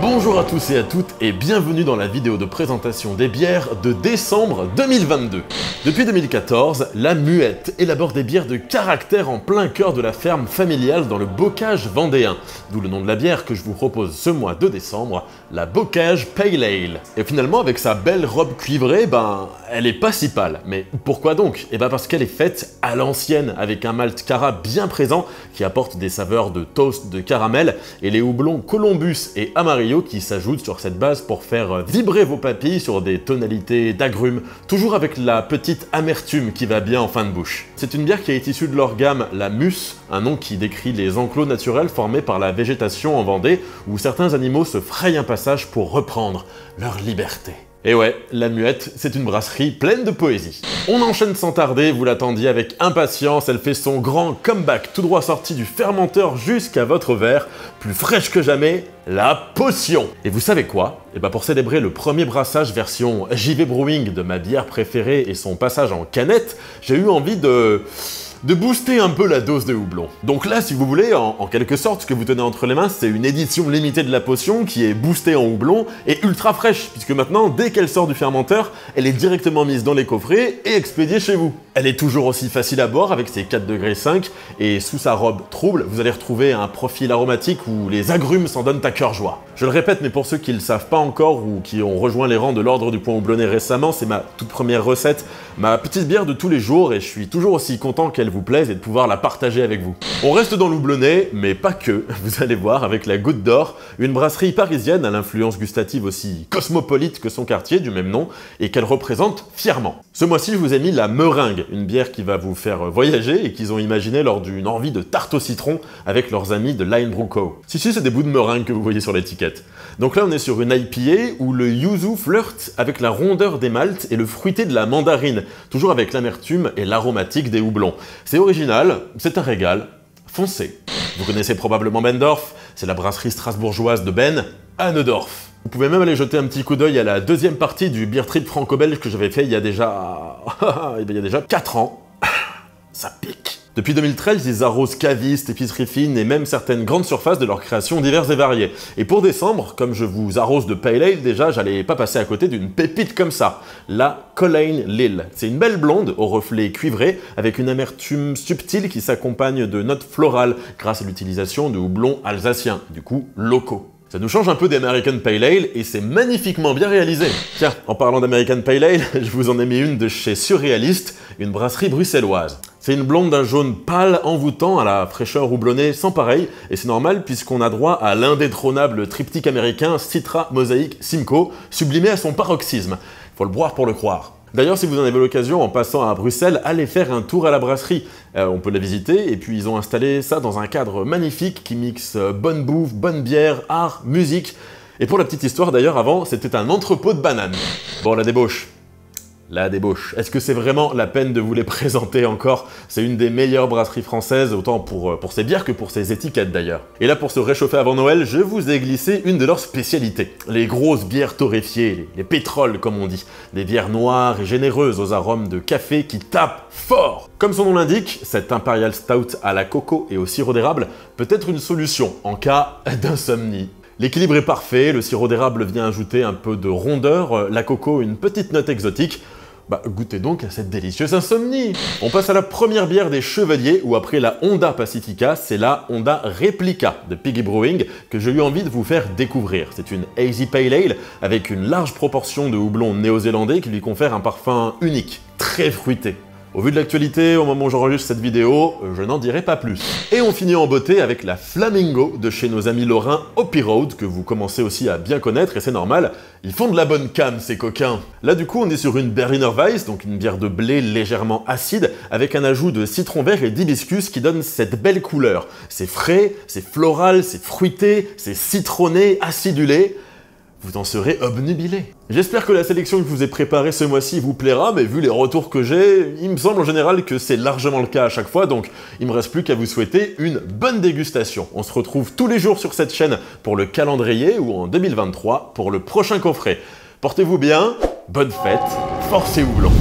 Bonjour à tous et à toutes et bienvenue dans la vidéo de présentation des bières de décembre 2022. Depuis 2014, la Muette élabore des bières de caractère en plein cœur de la ferme familiale dans le Bocage vendéen, d'où le nom de la bière que je vous propose ce mois de décembre, la Bocage Pale Ale. Et finalement, avec sa belle robe cuivrée, elle est pas si pâle. Mais pourquoi donc? Parce qu'elle est faite à l'ancienne, avec un malt cara bien présent qui apporte des saveurs de toast, de caramel et les houblons Columbus et Amarillo qui s'ajoutent sur cette base pour faire vibrer vos papilles sur des tonalités d'agrumes, toujours avec la petite amertume qui va bien en fin de bouche. C'est une bière qui est issue de leur gamme, la Mus, un nom qui décrit les enclos naturels formés par la végétation en Vendée, où certains animaux se frayent un passage pour reprendre leur liberté. Et ouais, la Muette, c'est une brasserie pleine de poésie. On enchaîne sans tarder, vous l'attendiez avec impatience, elle fait son grand comeback tout droit sorti du fermenteur jusqu'à votre verre, plus fraîche que jamais, la potion. Et vous savez quoi? Pour célébrer le premier brassage version JV Brewing de ma bière préférée et son passage en canette, j'ai eu envie de booster un peu la dose de houblon. Donc là, si vous voulez, en quelque sorte, ce que vous tenez entre les mains, c'est une édition limitée de la potion qui est boostée en houblon et ultra fraîche, puisque maintenant, dès qu'elle sort du fermenteur, elle est directement mise dans les coffrets et expédiée chez vous. Elle est toujours aussi facile à boire avec ses 4,5 degrés et sous sa robe trouble, vous allez retrouver un profil aromatique où les agrumes s'en donnent à cœur joie. Je le répète, mais pour ceux qui ne le savent pas encore ou qui ont rejoint les rangs de l'ordre du point houblonné récemment, c'est ma toute première recette, ma petite bière de tous les jours et je suis toujours aussi content qu'elle vous plaise et de pouvoir la partager avec vous. On reste dans l'houblonné, mais pas que, vous allez voir, avec la Goutte d'Or, une brasserie parisienne à l'influence gustative aussi cosmopolite que son quartier du même nom et qu'elle représente fièrement. Ce mois-ci, je vous ai mis la Meringue, une bière qui va vous faire voyager et qu'ils ont imaginé lors d'une envie de tarte au citron avec leurs amis de Line Brew Co. Si, c'est des bouts de meringue que vous voyez sur l'étiquette. Donc là, on est sur une IPA où le yuzu flirte avec la rondeur des maltes et le fruité de la mandarine, toujours avec l'amertume et l'aromatique des houblons. C'est original, c'est un régal, foncez. Vous connaissez probablement Bendorf, c'est la brasserie strasbourgeoise de Ben, à Neudorf. Vous pouvez même aller jeter un petit coup d'œil à la deuxième partie du beer trip franco-belge que j'avais fait il y a déjà 4 ans. Ça pique. Depuis 2013, ils arrosent cavistes, épiceries fines et même certaines grandes surfaces de leurs créations diverses et variées. Et pour décembre, comme je vous arrose de Pale Ale déjà, j'allais pas passer à côté d'une pépite comme ça, la Colleen Lille. C'est une belle blonde aux reflets cuivrés avec une amertume subtile qui s'accompagne de notes florales grâce à l'utilisation de houblons alsaciens, du coup locaux. Ça nous change un peu d'American Pale Ale et c'est magnifiquement bien réalisé. Tiens, en parlant d'American Pale Ale, je vous en ai mis une de chez Surréaliste, une brasserie bruxelloise. C'est une blonde d'un jaune pâle envoûtant à la fraîcheur houblonnée sans pareil, et c'est normal puisqu'on a droit à l'indétrônable triptyque américain Citra Mosaic Simcoe, sublimé à son paroxysme. Faut le boire pour le croire. D'ailleurs, si vous en avez l'occasion, en passant à Bruxelles, allez faire un tour à la brasserie. On peut la visiter, et puis ils ont installé ça dans un cadre magnifique qui mixe bonne bouffe, bonne bière, art, musique. Et pour la petite histoire d'ailleurs, avant, c'était un entrepôt de bananes. Bon, la débauche. La débauche. Est-ce que c'est vraiment la peine de vous les présenter encore? C'est une des meilleures brasseries françaises, autant pour ses bières que pour ses étiquettes d'ailleurs. Et là, pour se réchauffer avant Noël, je vous ai glissé une de leurs spécialités. Les grosses bières torréfiées, les pétroles comme on dit. Des bières noires et généreuses aux arômes de café qui tapent fort. Comme son nom l'indique, cette Imperial Stout à la coco et au sirop d'érable peut être une solution en cas d'insomnie. L'équilibre est parfait, le sirop d'érable vient ajouter un peu de rondeur, la coco une petite note exotique. Goûtez donc à cette délicieuse insomnie. On passe à la première bière des Chevaliers, où après la Honda Pacifica, c'est la Honda Replica de Piggy Brewing que j'ai eu envie de vous faire découvrir. C'est une Hazy Pale Ale avec une large proportion de houblon néo-zélandais qui lui confère un parfum unique, très fruité. Au vu de l'actualité, au moment où j'enregistre cette vidéo, je n'en dirai pas plus. Et on finit en beauté avec la Flamingo de chez nos amis lorrains Hoppy Road, que vous commencez aussi à bien connaître, et c'est normal, ils font de la bonne cam ces coquins. Là du coup on est sur une Berliner Weiss, donc une bière de blé légèrement acide, avec un ajout de citron vert et d'hibiscus qui donne cette belle couleur. C'est frais, c'est floral, c'est fruité, c'est citronné, acidulé. Vous en serez obnubilé. J'espère que la sélection que je vous ai préparée ce mois-ci vous plaira, mais vu les retours que j'ai, il me semble en général que c'est largement le cas à chaque fois, donc il me reste plus qu'à vous souhaiter une bonne dégustation. On se retrouve tous les jours sur cette chaîne pour le calendrier ou en 2023 pour le prochain coffret. Portez-vous bien, bonne fête, force et houblon.